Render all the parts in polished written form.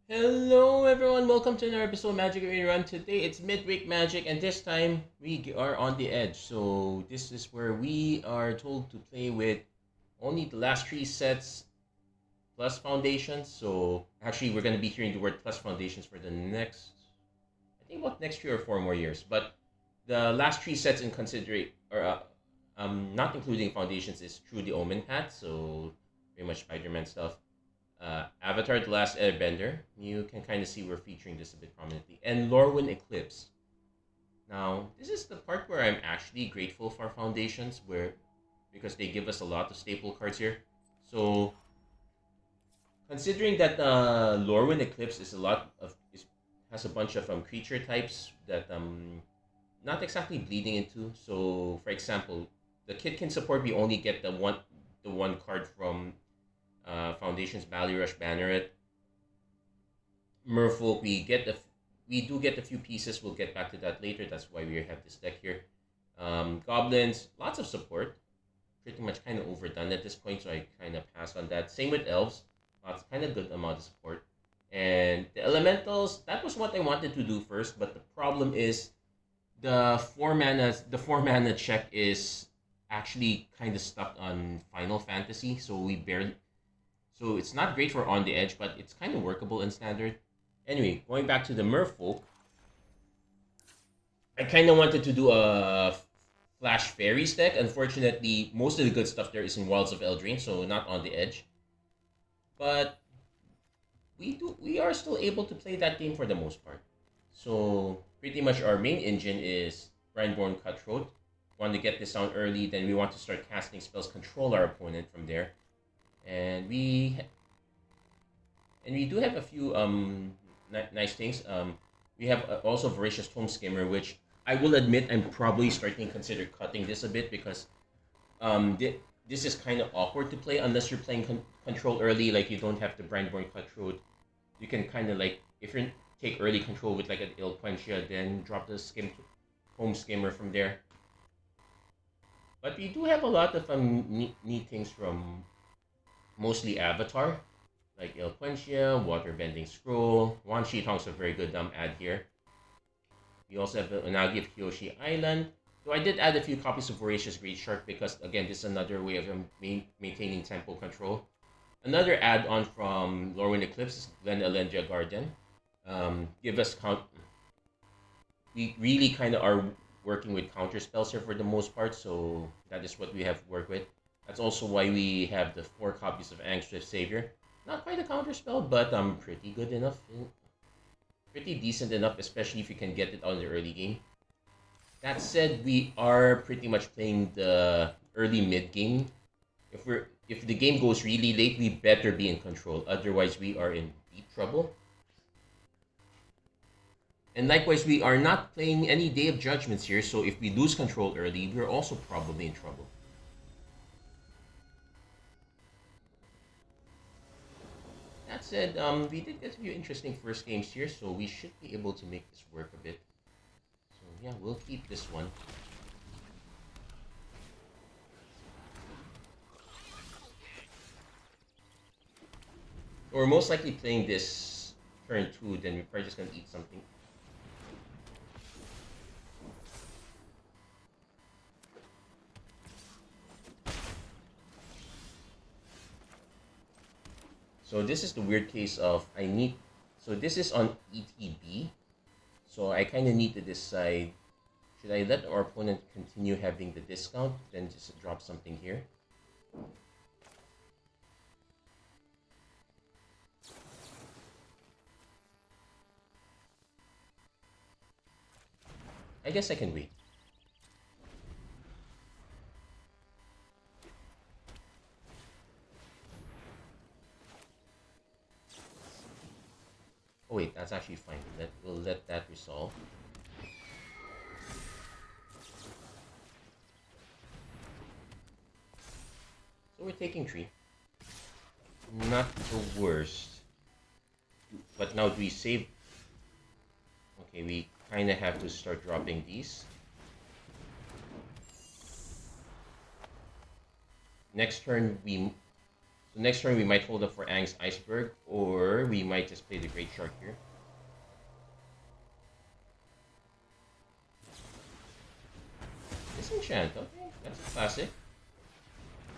Hello everyone, welcome to another episode of Magic Arena Run. Today it's midweek magic and this time we are on the edge. So this is where we are told to play with only the last three sets plus foundations. So actually we're going to be hearing the word plus foundations for the next, I think about next 3 or 4 more years. But the last three sets in consideration, or not including foundations, is True the Omen Path. So pretty much Spider-Man stuff. Avatar: The Last Airbender. You can kind of see we're featuring this a bit prominently. And Lorwyn Eclipse. Now, this is the part where I'm actually grateful for Foundations, where because they give us a lot of staple cards here. So, considering that Lorwyn Eclipse is a lot of has a bunch of creature types that not exactly bleeding into. So, for example, the kit can support we only get the one card from Foundations, Ballyrush, Banneret, Merfolk. We do get a few pieces. We'll get back to that later. That's why we have this deck here. Goblins, lots of support. Pretty much kind of overdone at this point, so I kind of pass on that. Same with elves, lots kind of good amount of support. And the elementals, that was what I wanted to do first, but the problem is the four mana check is actually kind of stuck on Final Fantasy, so it's not great for on the edge, but it's kind of workable in standard. Anyway, going back to the merfolk, I kind of wanted to do a Flash Fairies deck. Unfortunately, most of the good stuff there is in Wilds of Eldraine, so not on the edge. But we are still able to play that game for the most part. So pretty much our main engine is Brandborn Cutthroat. Want to get this down early, then we want to start casting spells, control our opponent from there, and we do have a few nice things. We have also Voracious Tome Skimmer, which I will admit I'm probably starting to consider cutting this a bit because this is kind of awkward to play unless you're playing control early. Like you don't have the Brandborn Cutthroat. You can kind of like if you take early control with like an Ilquentia, then drop the Home Skimmer from there. But we do have a lot of neat things from mostly Avatar, like Ilquentia, Waterbending Scroll. Wan Shi Tong's a very good add here. We also have the Unagi of Kyoshi Island. So I did add a few copies of Voracious Great Shark because, again, this is another way of maintaining tempo control. Another add-on from Lorwyn Eclipse is Glen Elendria Garden. Give us count. We really kind of are working with counter spells here for the most part, so that is what we have to work with. That's also why we have the 4 copies of Angswift Savior. Not quite a counter spell, but pretty good enough. Pretty decent enough, especially if you can get it on the early game. That said, we are pretty much playing the early mid game. If the game goes really late, we better be in control. Otherwise, we are in deep trouble. And likewise, we are not playing any Day of Judgments here, so if we lose control early, we're also probably in trouble. That said, we did get a few interesting first games here, so we should be able to make this work a bit. So yeah, we'll keep this one. So we're most likely playing this turn 2, then we're probably just gonna eat something. So this is the weird case of so this is on ETB. So I kind of need to decide, should I let our opponent continue having the discount, then just drop something here? I guess I can wait. Oh wait, that's actually fine. We'll let that resolve. So we're taking 3. Not the worst. But now do we save? Okay, we kind of have to start dropping these. Next turn, So next turn we might hold up for Aang's Iceberg, or we might just play the Great Shark here. Disenchant, okay, that's a classic.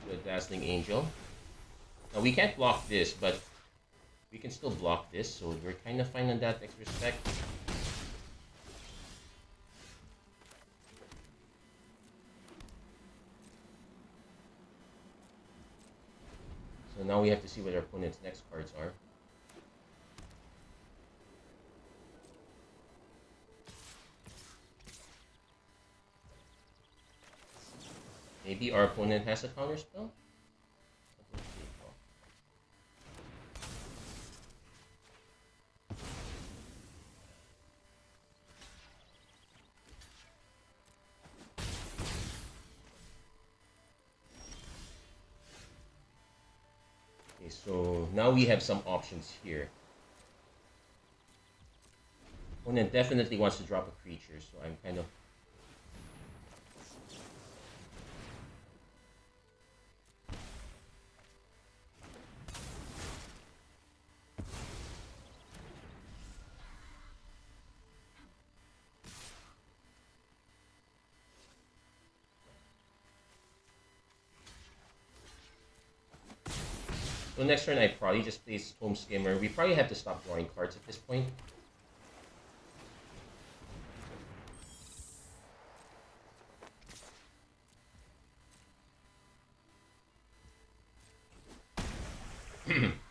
The Dazzling Angel. Now we can't block this, but we can still block this, so we're kind of fine on that respect. So now we have to see what our opponent's next cards are. Maybe our opponent has a counter spell? Okay, so now we have some options here. Opponent definitely wants to drop a creature, so I'm kind of... So next turn I probably just play Home Skimmer. We probably have to stop drawing cards at this point.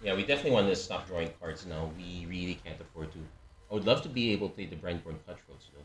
Yeah, we definitely want to stop drawing cards now. We really can't afford to. I would love to be able to play the Brandborn Cutthroats though.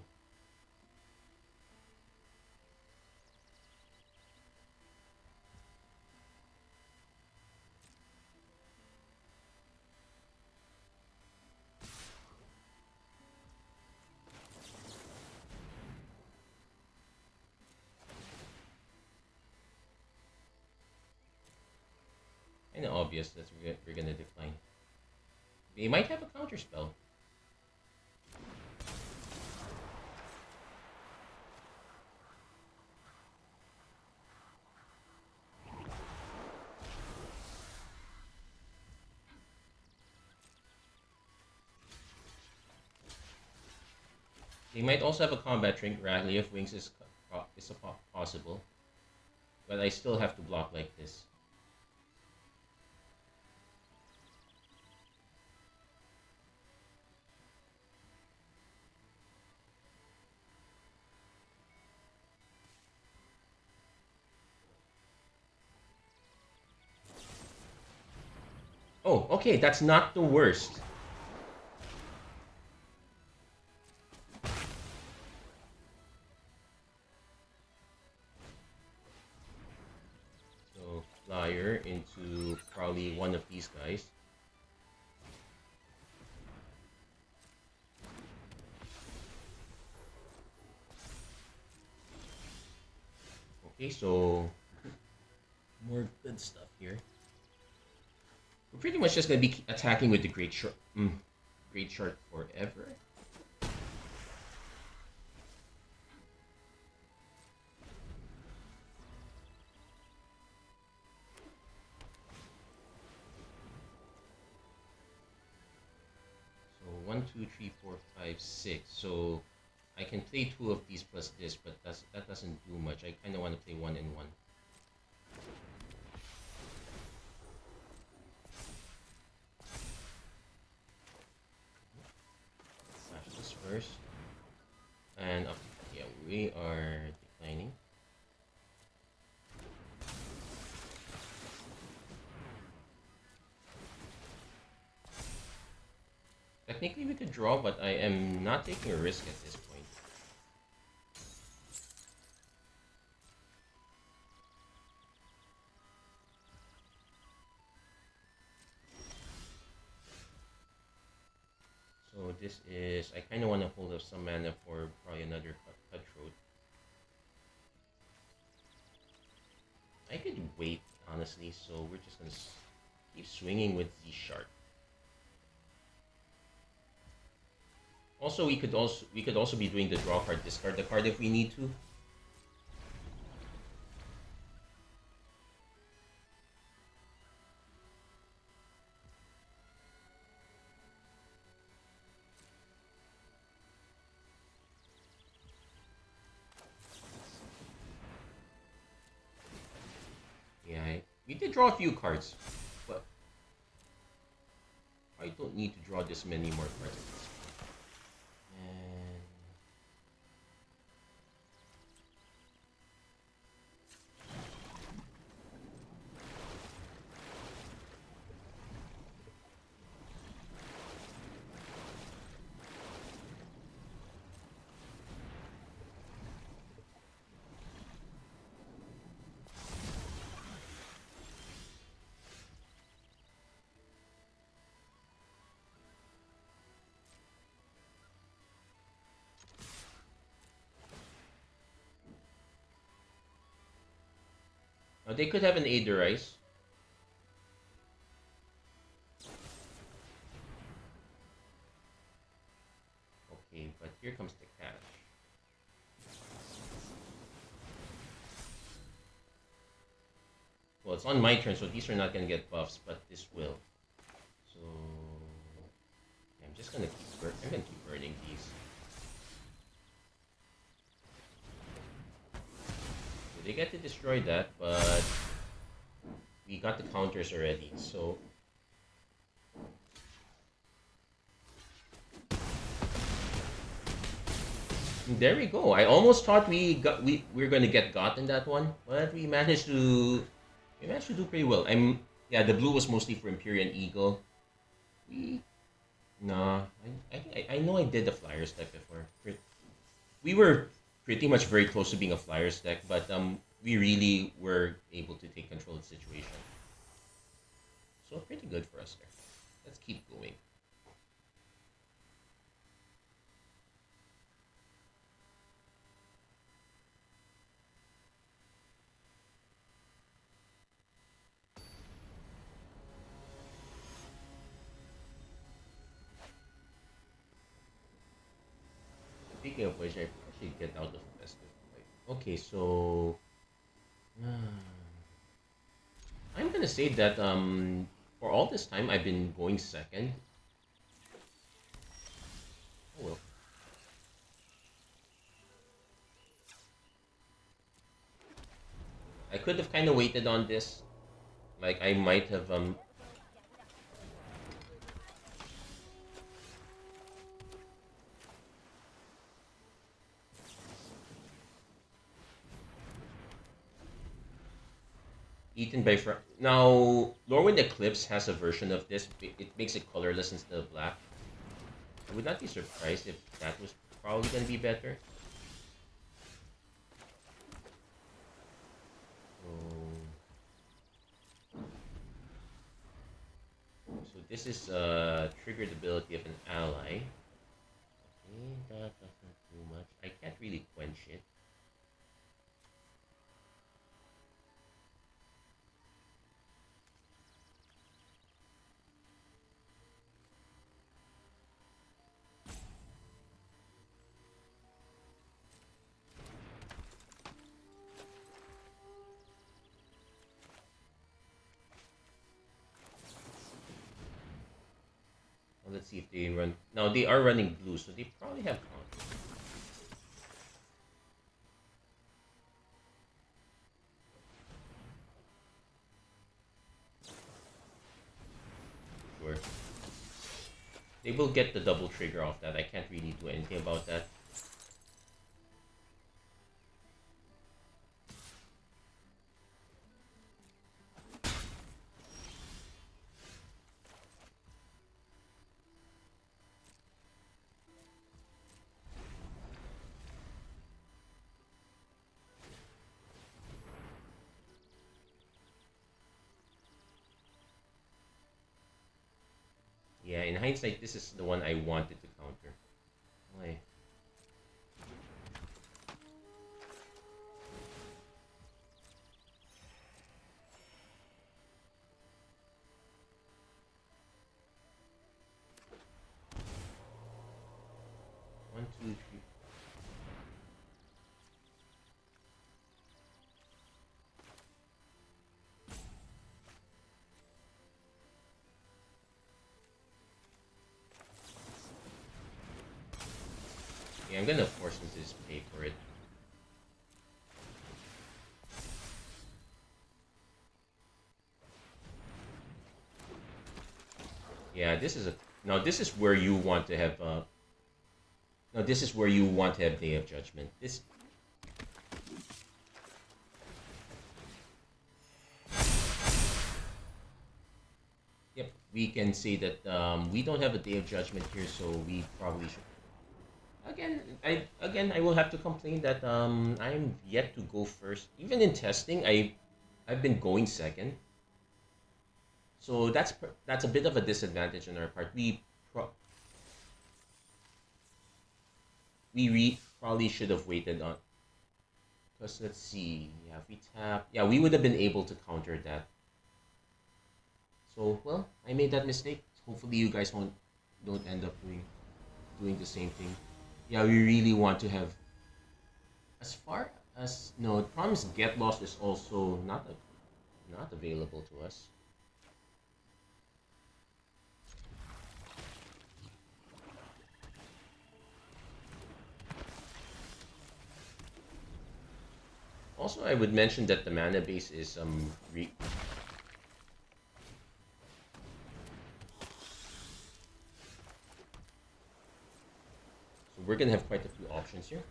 Kind of obvious that we're gonna decline. They might have a counter spell. They might also have a combat drink. Rally of Wings is possible, but I still have to block like this. Oh, okay, that's not the worst. So, flyer into probably one of these guys. Okay, so more good stuff here. We're pretty much just gonna be attacking with the Great Shark. Great Shark forever. So 1, 2, 3, 4, 5, 6. So I can play 2 of these plus this, but that doesn't do much. I kind of want to play 1 and 1. Slash this first. And yeah, we are declining. Technically we could draw, but I am not taking a risk at this point. So this is, I kind of want to hold up some mana for probably another Cutthroat. I could wait, honestly, so we're just going to keep swinging with the Shark. Also, we could also be doing the draw card, discard the card if we need to. draw a few cards, but I don't need to draw this many more cards. And now they could have an Aiderize. Okay, but here comes the catch. Well, it's on my turn, so these are not going to get buffs, but this will. So I'm just going to keep burning these. So they get to destroy that, but we got the counters already, so there we go. I almost thought we were going to get got in that one, but we managed to do pretty well. Yeah, the blue was mostly for Empyrean Eagle. Nah, I know I did the Flyers deck before. We were pretty much very close to being a Flyers deck, but we really were able to take control of the situation. So pretty good for us there. Let's keep going. Speaking of which, I should get out of festive fight. Okay, so I'm gonna say that for all this time I've been going second. Oh well. I could have kind of waited on this. Like I might have eaten by now. Lorwyn Eclipse has a version of this. It makes it colorless instead of black. I would not be surprised if that was probably gonna be better. So this is triggered ability of an ally. Okay, that doesn't do much. I can't really quench it. Well, let's see if they run. Now they are running blue, so they probably have counters. Sure. They will get the double trigger off that. I can't really do anything about that. Yeah, in hindsight, this is the one I wanted to counter. Why? One, two, three. Yeah, I'm gonna force him to just pay for it. Yeah, this is a now. This is where you want to have. Now this is where you want to have Day of Judgment. This. Yep, we can say that we don't have a Day of Judgment here, so we probably should. Again I will have to complain that I'm yet to go first. Even in testing, I've been going second. So that's a bit of a disadvantage on our part. Probably should have waited on, because let's see. Yeah, if we tap, yeah, we would have been able to counter that. So well, I made that mistake. Hopefully you guys don't end up doing the same thing. Yeah, we really want to have, as far as no, the problem is get lost is also not available to us. Also, I would mention that the mana base is so we're gonna have quite a few options here.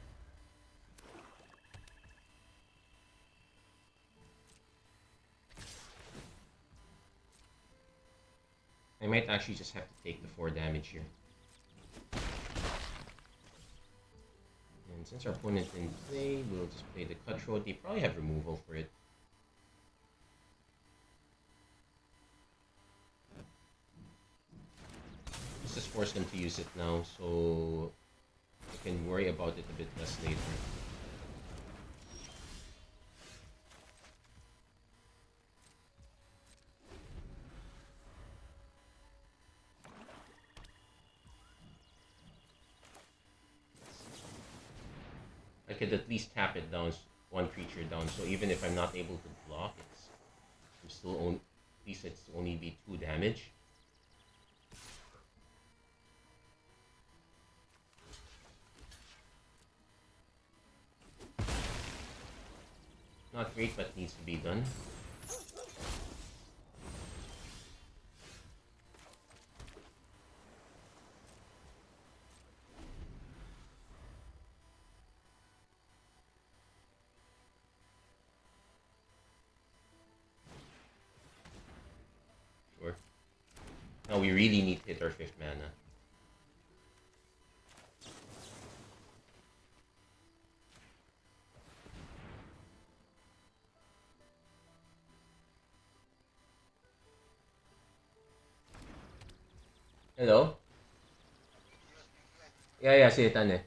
I might actually just have to take the 4 damage here. And since our opponent didn't play, we'll just play the Cutthroat. They probably have removal for it. Let's just force them to use it now, so I can worry about it a bit less later. I could at least tap it down, one creature down, so even if I'm not able to block, I'm still at least it's only be 2 damage. Not great, but needs to be done. Sure. Now we really need to hit our 5th mana. Hello? Yeah, see it, eh. Okay,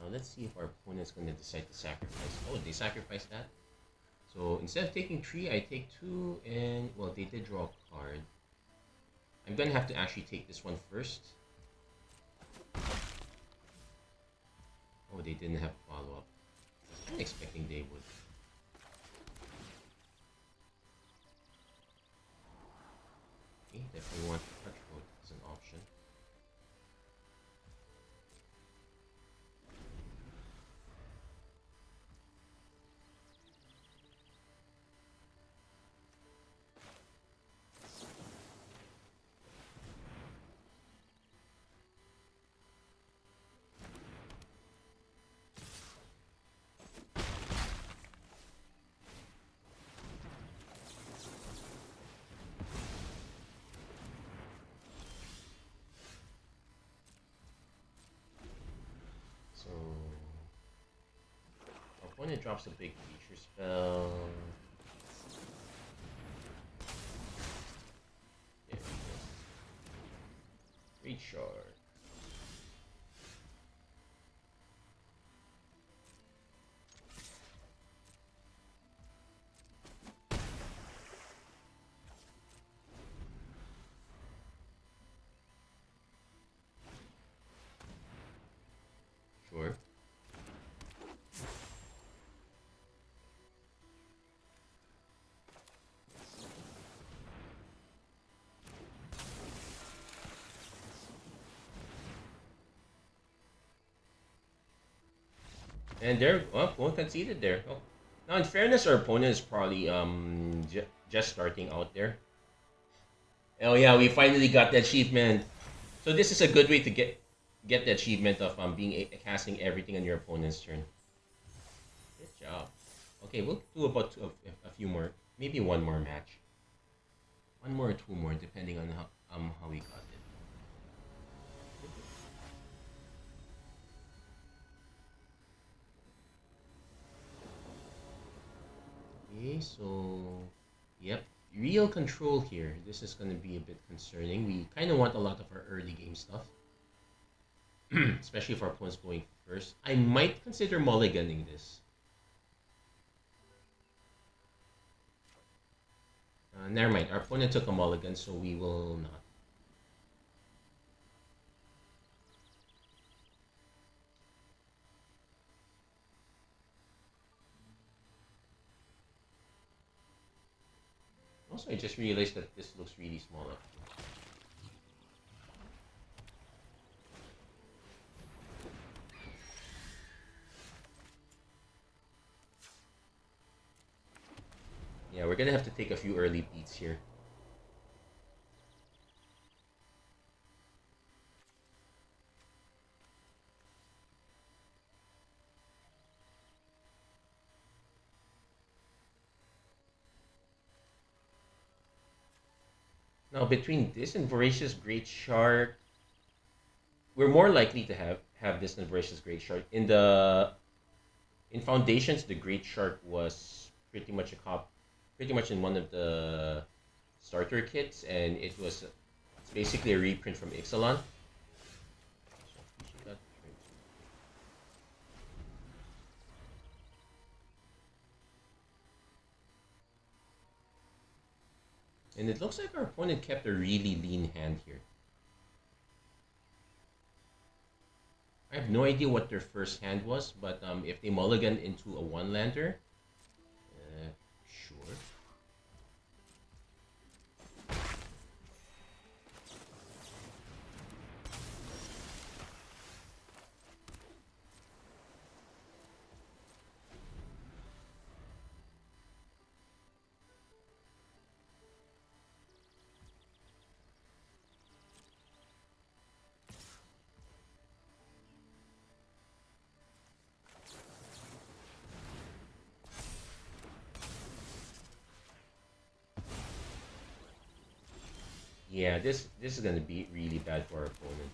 now let's see if our opponent's going to decide to sacrifice. Oh, they sacrificed that. So instead of taking 3, I take 2, and well, they did draw a card. I'm gonna have to actually take this one first. Oh, they didn't have follow-up. I'm expecting they would. Okay, definitely want to touch road as an option. So our opponent drops a big creature spell. There we go. Recharge. Sure. And there, well, one conceded there. Oh. Now, in fairness, our opponent is probably just starting out there. Oh yeah, we finally got the achievement. So this is a good way to get the achievement of casting everything on your opponent's turn. Good job. Okay, we'll do about a few more, maybe one more match, one more or two more, depending on how we got it. Okay, so yep, real control here. This is going to be a bit concerning. We kind of want a lot of our early game stuff, especially if our opponent's going first. I might consider mulliganing this. Never mind. Our opponent took a mulligan, so we will not. Also, I just realized that this looks really small. Yeah, we're gonna have to take a few early beats here. Now, between this and Voracious Great Shark, we're more likely to have this than Voracious Great Shark. In Foundations, the Great Shark was pretty much in one of the starter kits, and it's basically a reprint from Ixalan. And it looks like our opponent kept a really lean hand here. I have no idea what their first hand was, but if they mulligan into a one-lander, sure. Yeah, this is gonna be really bad for our opponent.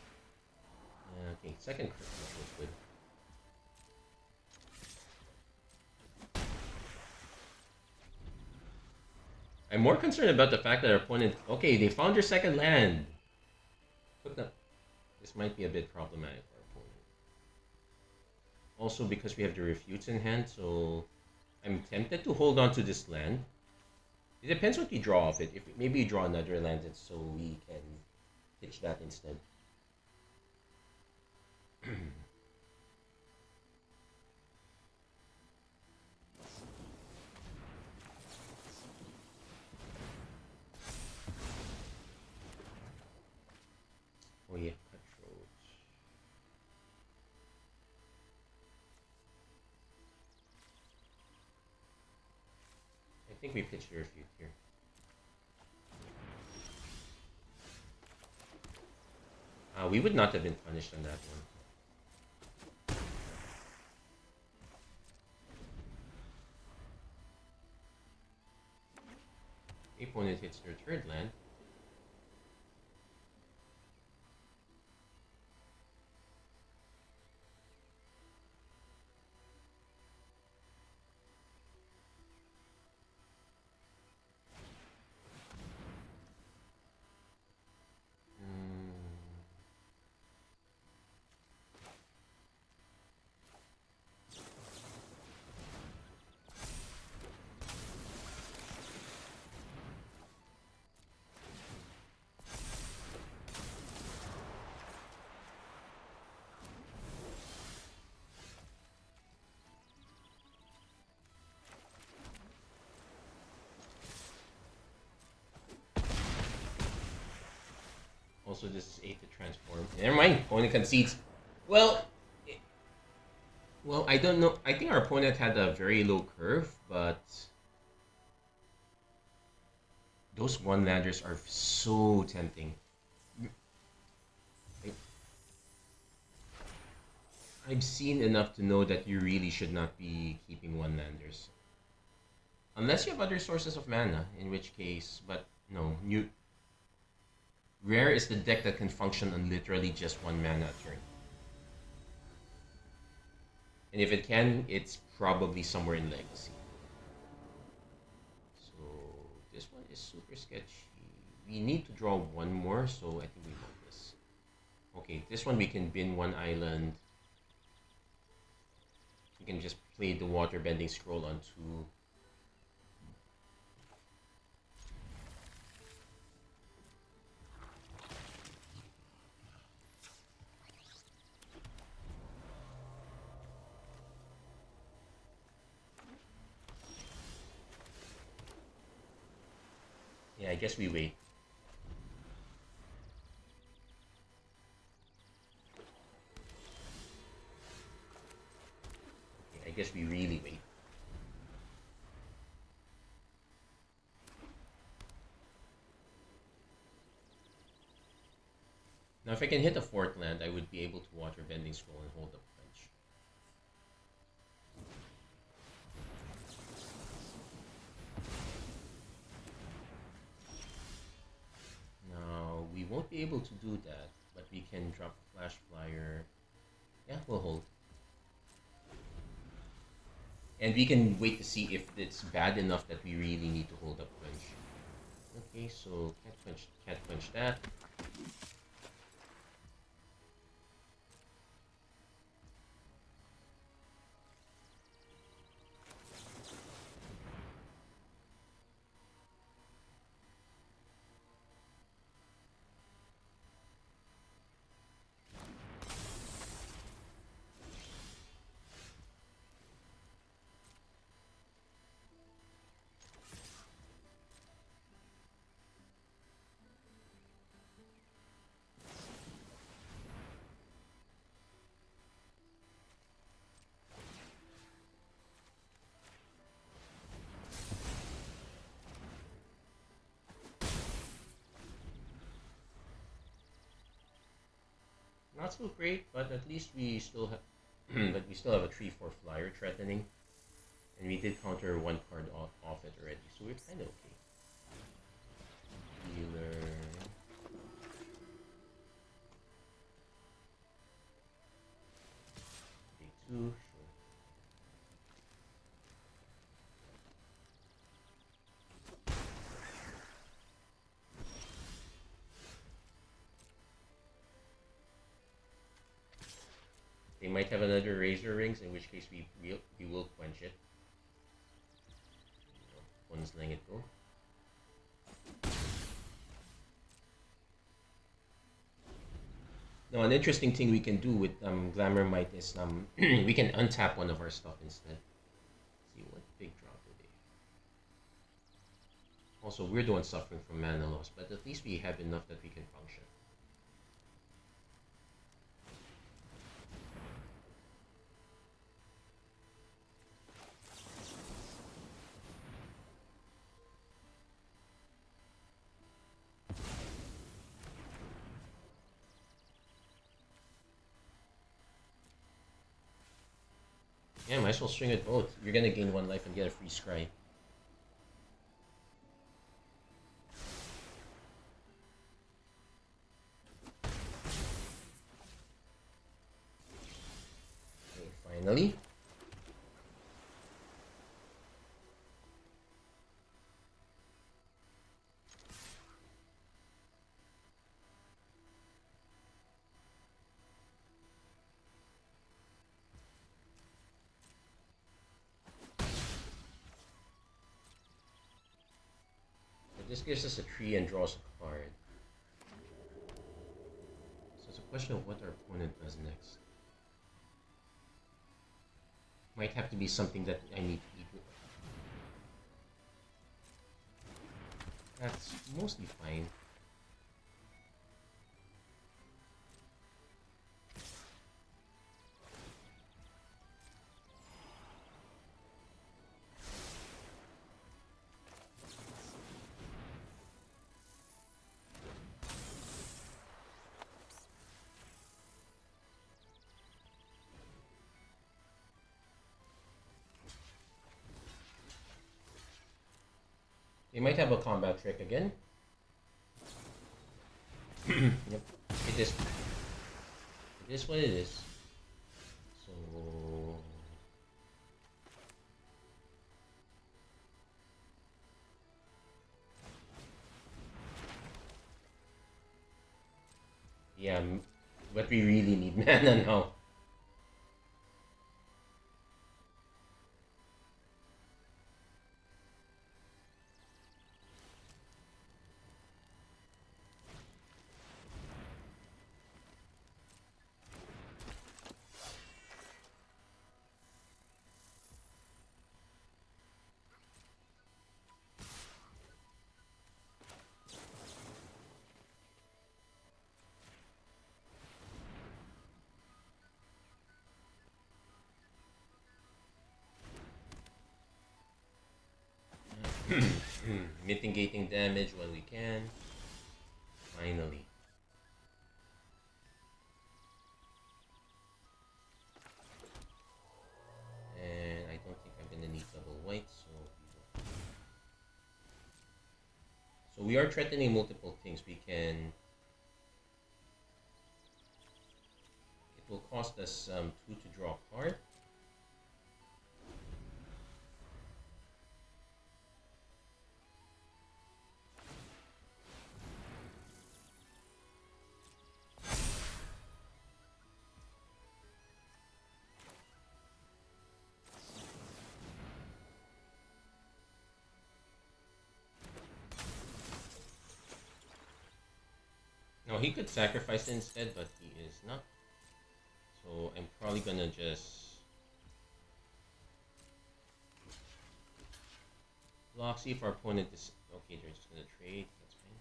Okay, second Christmas was good. I'm more concerned about the fact that our opponent. Okay, they found your second land. This might be a bit problematic for our opponent. Also because we have the refutes in hand, so I'm tempted to hold on to this land. It depends what you draw off it. If maybe you draw another land, so we can pitch that instead. Oh yeah, cutthroat. I think we pitched a refute here. We would not have been punished on that one. The opponent hits their third land. Also, this is 8 to transform. Never mind, opponent concedes. Well, well, I don't know. I think our opponent had a very low curve, but Those one-landers are so tempting. I- I've seen enough to know that you really should not be keeping one-landers. Unless you have other sources of mana, in which case, but no, rare is the deck that can function on literally just one mana a turn. And if it can, it's probably somewhere in Legacy. So this one is super sketchy. We need to draw one more, so I think we want this. Okay, this one we can bin one island. We can just play the water bending scroll on 2. Yeah, I guess we wait. Okay, I guess we really wait. Now, if I can hit a 4th land, I would be able to water bending scroll and hold up punch. Now, we won't be able to do that, but we can drop a flash flyer. Yeah, we'll hold. And we can wait to see if it's bad enough that we really need to hold up punch. Okay, so can't punch that. Not so great, but at least we still have but we still have a 3/4 flyer threatening. And we did counter one card off it already, so we're kinda okay. Healer. Day 2, sure. They might have another Razor Rings, in which case we will quench it. One's letting it go. Now, an interesting thing we can do with Glamour Might is we can untap one of our stuff instead. Let's see what big drop do they have. Also, we're the ones suffering from mana loss, but at least we have enough that we can function. Yeah, might as well string it both. You're gonna gain 1 life and get a free scry. Okay, finally. This gives us a tree and draws a card. So it's a question of what our opponent does next. Might have to be something that I need to eat with. That's mostly fine. They might have a combat trick again. Yep. It is. It is what it is. So. Yeah, but we really need mana now. Mitigating damage while we can. Finally. And I don't think I'm gonna need double white, so we are threatening multiple things. We can. It will cost us 2 to draw a card. No, he could sacrifice it instead, but he is not. So I'm probably gonna just block, see if our opponent is okay. They're just gonna trade. That's fine.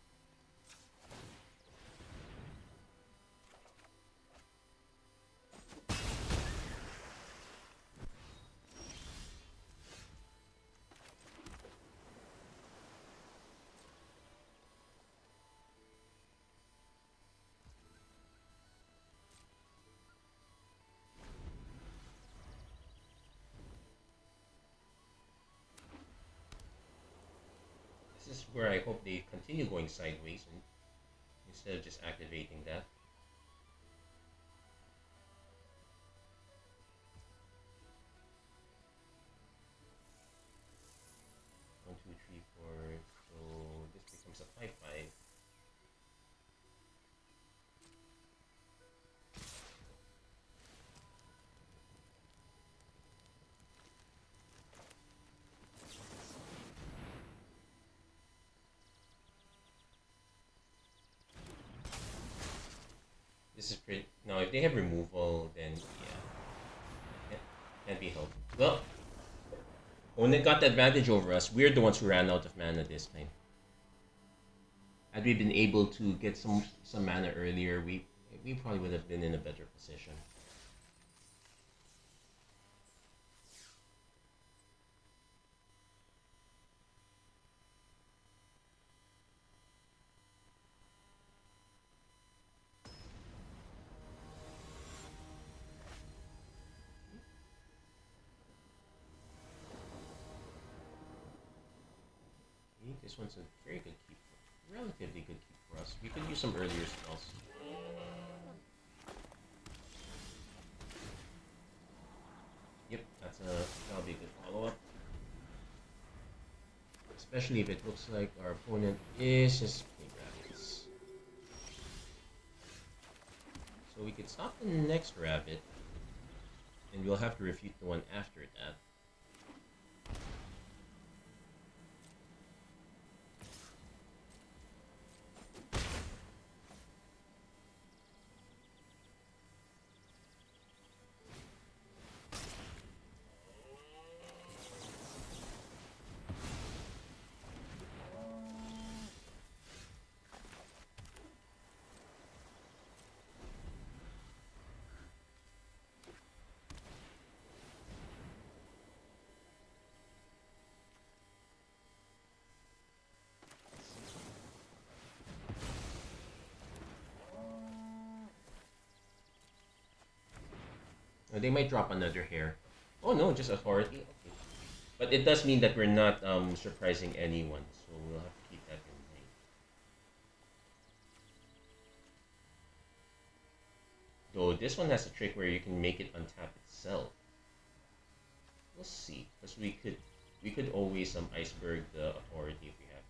This is where I hope they continue going sideways and instead of just activating that. One, two, three, four. So this becomes a 5/5. This is pretty. Now, if they have removal, then yeah, can't be helped. Well, when they got the advantage over us, we're the ones who ran out of mana this time. Had we been able to get some mana earlier, we probably would have been in a better position. This one's a very good keep, relatively good keep for us. We could use some earlier spells. Yep, that'll be a good follow-up. Especially if it looks like our opponent is just playing rabbits. So we could stop the next rabbit, and we'll have to refute the one after that. They might drop another hair. Oh no, just authority. Okay. But it does mean that we're not surprising anyone. So So this one has a trick where you can make it untap itself. We'll see, because we could always iceberg the authority if we have to.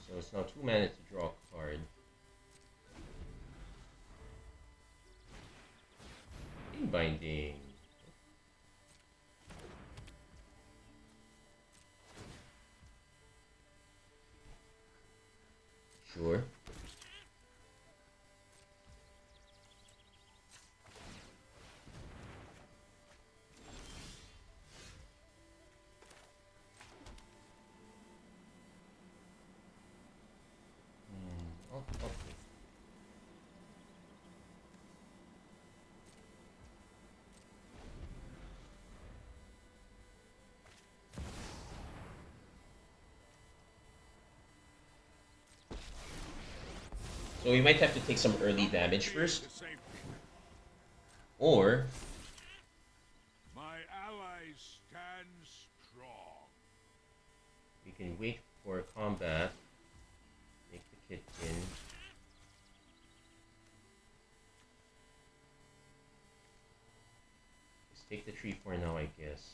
So it's now 2 mana to draw a card. Binding. Sure. Okay. So we might have to take some early damage first. Or my allies stand strong. We can wait for combat. Make the kitchen. Let's take the tree for now, I guess.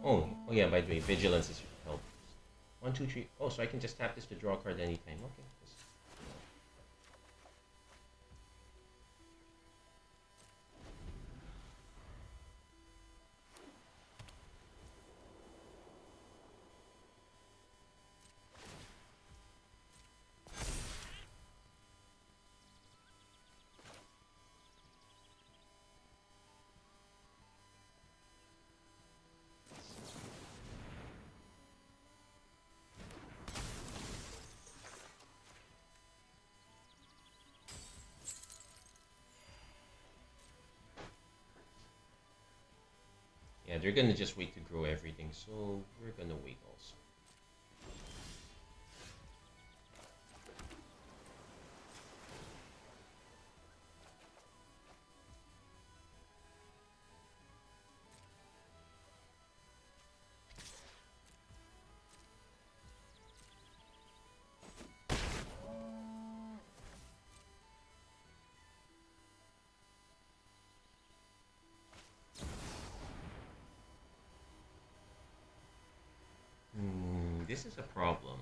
Oh yeah, by the way, vigilance is help. 1, 2, 3. Oh, so I can just tap this to draw a card anytime. Okay. Yeah, they're gonna just wait to grow everything, so we're gonna wait also. This is a problem.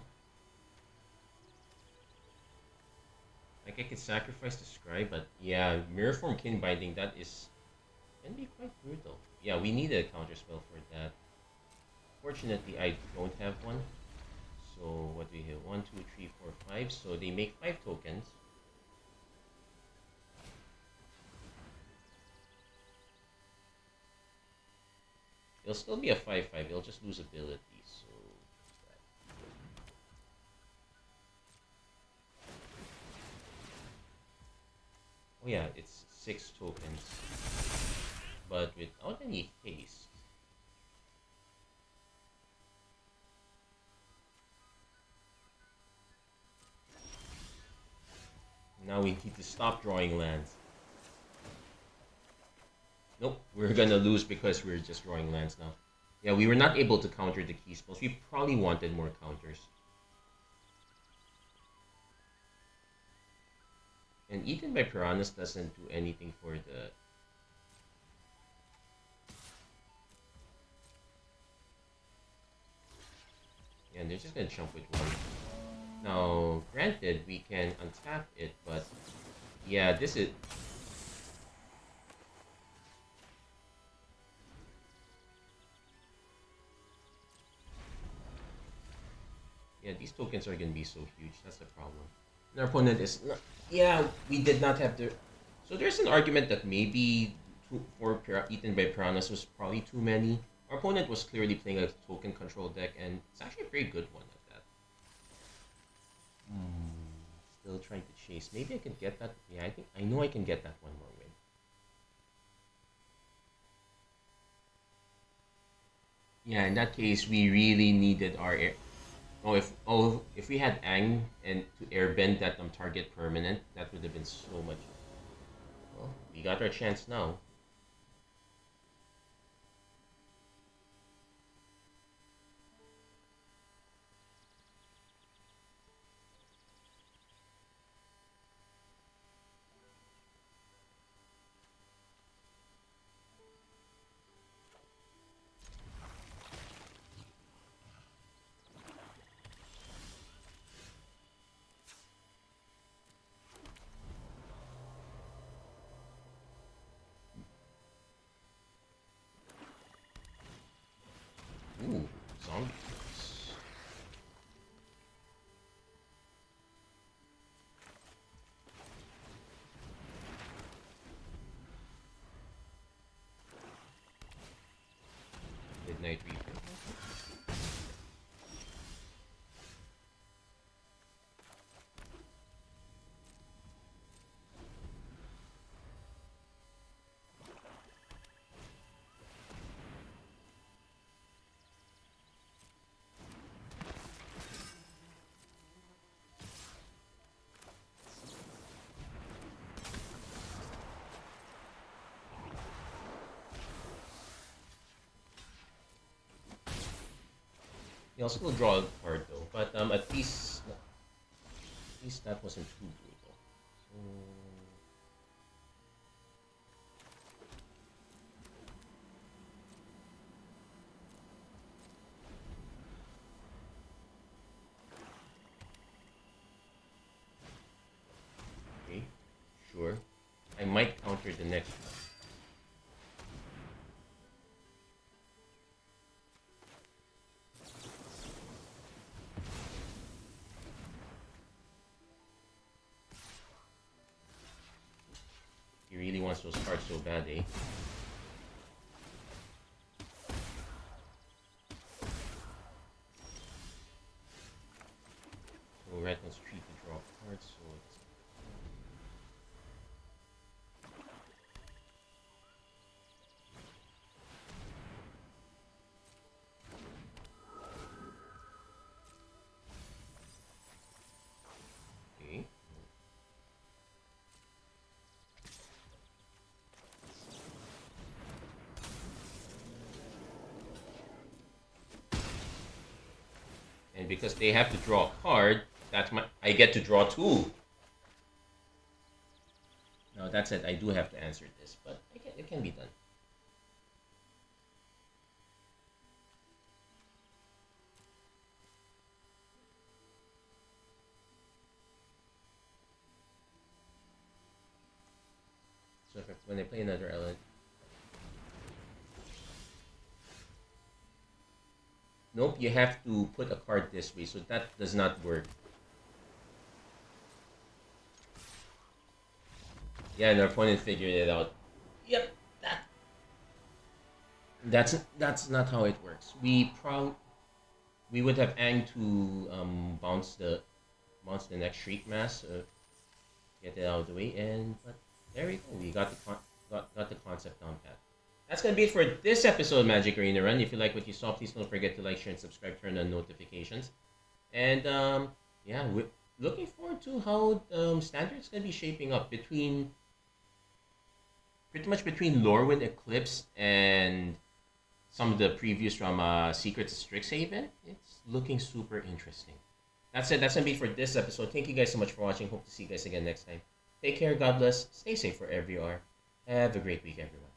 Like, I could sacrifice the scribe, but yeah, mirror form kin binding, that can be quite brutal. Yeah, we need a counter spell for that. Fortunately, I don't have one. So what do we have? 1, 2, 3, 4, 5. So they make 5 tokens. It'll still be a 5/5. It'll just lose ability. So oh yeah, it's 6 tokens, but without any haste. Now we need to stop drawing lands. Nope, we're gonna lose because we're just drawing lands now. Yeah, we were not able to counter the key spells. We probably wanted more counters. And Eaten by Piranhas doesn't do anything for the... Yeah, they're just gonna jump with one. Now, granted, we can untap it, but... Yeah, this is... Yeah, these tokens are gonna be so huge. That's the problem. And our opponent is not. Yeah, we did not have the. So there's an argument that maybe eaten by piranhas was probably too many. Our opponent was clearly playing a token control deck, and it's actually a very good one at that. Still trying to chase. Maybe I can get that. Yeah, I know I can get that one more win. Yeah, in that case, we really needed our air. If we had Ang and to airbend that target permanent, that would have been so much. Well, we got our chance now. Ooh, zombies. Midnight Reaper. He also will draw a card though, but at least that wasn't too brutal. So okay, sure. I might counter the next one. He really wants those cards so bad, eh? So red wants tree to draw cards, so it's okay. And because they have to draw a card, I get to draw two. No, that's it. I do have to answer this, but it can be done. So when I play another element, nope, you have to put a card this way, so that does not work. Yeah, and our opponent figured it out. Yep, that's not how it works. We would have aimed to bounce the next Shriek Mass, get it out of the way, and but there we go. We got got the concept down pat. That's gonna be it for this episode of Magic Arena Run. If you like what you saw, please don't forget to like, share, and subscribe. Turn on notifications, and yeah, we're looking forward to how standard's gonna be shaping up between pretty much between Lorwyn Eclipse and some of the previews from Secrets of Strixhaven. It's looking super interesting. That's it. That's gonna be for this episode. Thank you guys so much for watching. Hope to see you guys again next time. Take care. God bless. Stay safe wherever you are. Have a great week, everyone.